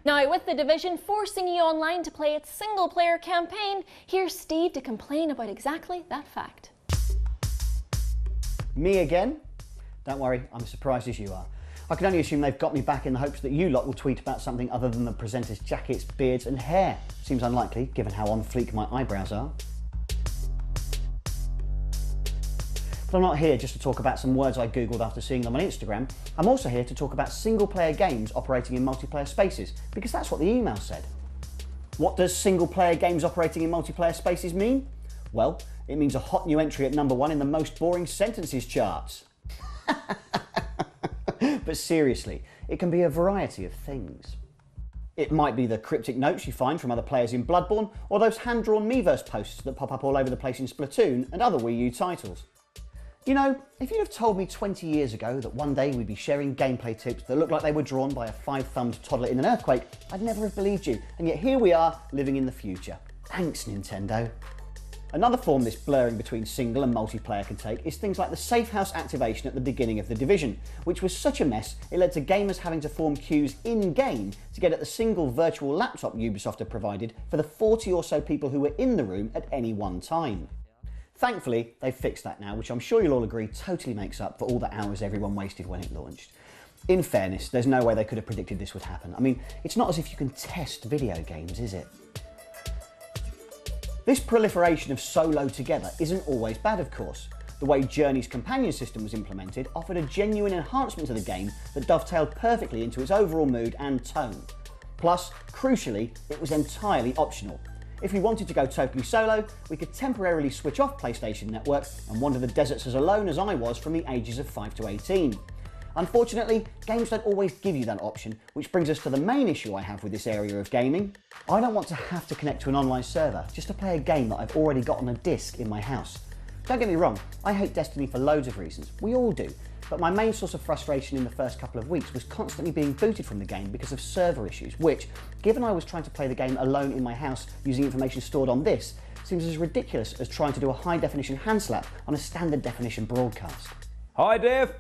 Now, with The Division forcing you online to play its single-player campaign, here's Steve to complain about exactly that fact. Me again? Don't worry, I'm as surprised as you are. I can only assume they've got me back in the hopes that you lot will tweet about something other than the presenters' jackets, beards and hair. Seems unlikely, given how on fleek my eyebrows are. But I'm not here just to talk about some words I googled after seeing them on Instagram. I'm also here to talk about single-player games operating in multiplayer spaces, because that's what the email said. What does single-player games operating in multiplayer spaces mean? Well, it means a hot new entry at #1 in the most boring sentences charts. But seriously, it can be a variety of things. It might be the cryptic notes you find from other players in Bloodborne, or those hand-drawn Miiverse posts that pop up all over the place in Splatoon and other Wii U titles. You know, if you'd have told me 20 years ago that one day we'd be sharing gameplay tips that looked like they were drawn by a 5-thumbed toddler in an earthquake, I'd never have believed you, and yet here we are, living in the future. Thanks, Nintendo. Another form this blurring between single and multiplayer can take is things like the safe house activation at the beginning of The Division, which was such a mess it led to gamers having to form queues in-game to get at the single virtual laptop Ubisoft had provided for the 40 or so people who were in the room at any one time. Thankfully, they've fixed that now, which I'm sure you'll all agree totally makes up for all the hours everyone wasted when it launched. In fairness, there's no way they could have predicted this would happen. I mean, it's not as if you can test video games, is it? This proliferation of solo together isn't always bad, of course. The way Journey's companion system was implemented offered a genuine enhancement to the game that dovetailed perfectly into its overall mood and tone. Plus, crucially, it was entirely optional. If we wanted to go totally solo, we could temporarily switch off PlayStation Network and wander the deserts as alone as I was from the ages of 5 to 18. Unfortunately, games don't always give you that option, which brings us to the main issue I have with this area of gaming. I don't want to have to connect to an online server just to play a game that I've already got on a disc in my house. Don't get me wrong, I hate Destiny for loads of reasons, we all do, but my main source of frustration in the first couple of weeks was constantly being booted from the game because of server issues, which, given I was trying to play the game alone in my house using information stored on this, seems as ridiculous as trying to do a high-definition hand slap on a standard-definition broadcast. Hi Dev!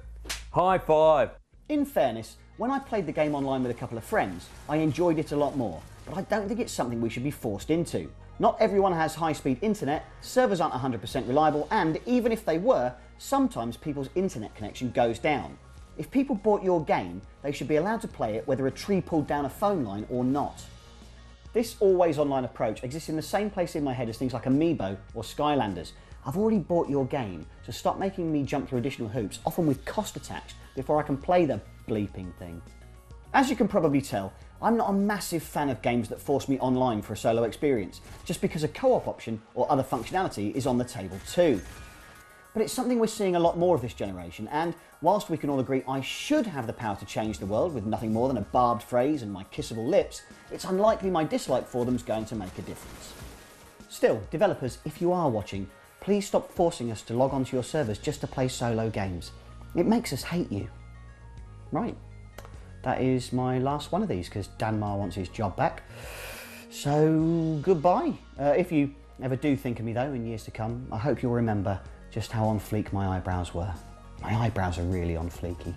High five! In fairness, when I played the game online with a couple of friends, I enjoyed it a lot more, but I don't think it's something we should be forced into. Not everyone has high-speed internet, servers aren't 100% reliable, and even if they were, sometimes people's internet connection goes down. If people bought your game, they should be allowed to play it whether a tree pulled down a phone line or not. This always online approach exists in the same place in my head as things like Amiibo or Skylanders. I've already bought your game, so stop making me jump through additional hoops, often with cost attached, before I can play the bleeping thing. As you can probably tell, I'm not a massive fan of games that force me online for a solo experience, just because a co-op option or other functionality is on the table too. But it's something we're seeing a lot more of this generation, and whilst we can all agree I should have the power to change the world with nothing more than a barbed phrase and my kissable lips, it's unlikely my dislike for them's going to make a difference. Still, developers, if you are watching, please stop forcing us to log onto your servers just to play solo games. It makes us hate you. Right, that is my last one of these because Dan Maher wants his job back. So, goodbye. If you ever do think of me though in years to come, I hope you'll remember just how on fleek my eyebrows were. My eyebrows are really on fleeky.